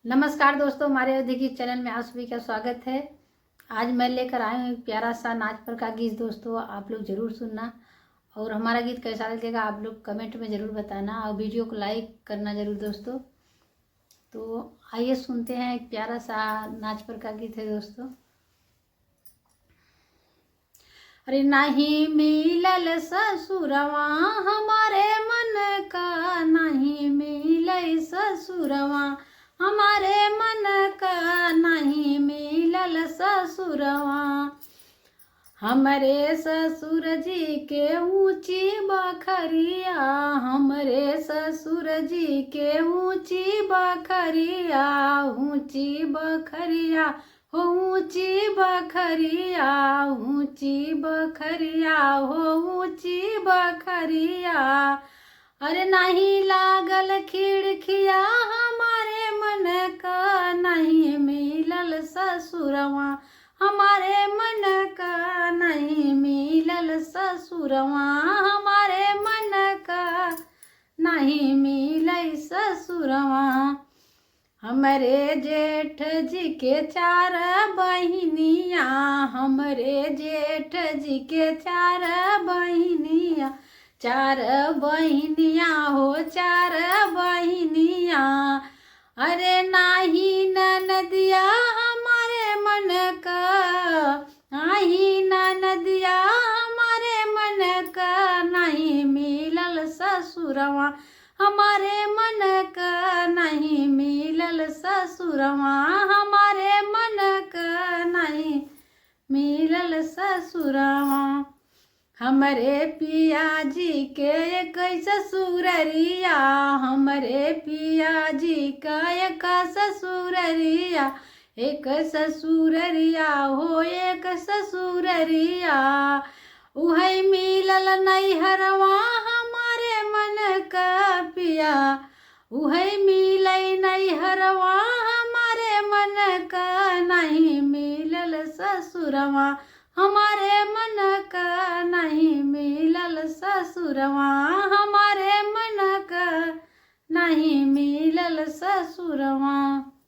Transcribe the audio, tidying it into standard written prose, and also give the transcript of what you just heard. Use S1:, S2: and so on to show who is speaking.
S1: नमस्कार दोस्तों, हमारे अवधि चैनल में आप सभी का स्वागत है। आज मैं लेकर आई हूँ एक प्यारा सा नाच पर का गीत। दोस्तों आप लोग ज़रूर सुनना और हमारा गीत कैसा लगेगा आप लोग कमेंट में ज़रूर बताना और वीडियो को लाइक करना ज़रूर दोस्तों। तो आइए सुनते हैं, एक प्यारा सा नाच पर का गीत है दोस्तों। अरे नहीं मिलल ससुरवा हमारे मन का, नहीं मिलल ससुरवा हमारे मन का, नहीं मिलल ससुरवा। हमरे ससुर जी के ऊंची बखरिया, हमरे ससुर जी के ऊंची बखरिया, ऊंची बखरिया हो ऊंची बखरिया, ऊंची बखरिया हो ऊंची बखरिया। अरे नहीं लागल खिड़किया हमारे मन का, नहीं मिलल ससुरवा हमारे मन का, नहीं मिलल ससुरवा हमारे मन का, नहीं मिलल ससुरवा। हमरे जेठ जी के चार बहिनिया, हमरे जेठ जी के चार बहिनिया, चार बहिनिया हो चार बहिनिया। अरे नाही ननदिया हमारे मन का, नाही ननदिया हमारे मन का, नहीं मिलल ससुरवा हमारे मन का, नहीं मिलल ससुरवा हमारे मन का, नहीं मिलल ससुरवा। हमरे पिया जी के एक ससुररिया, हमरे पिया जी का एक ससुररिया, एक ससुररिया हो एक ससुररिया। उहै मिलल नैहरवा हमारे मन का पिया, उहै मिलै नैहरवा हमारे मन का, नहीं मिलल ससुरवा हमारे मन का, नहीं मिलल ससुरवा हमारे मन का, नहीं मिलल ससुरवा।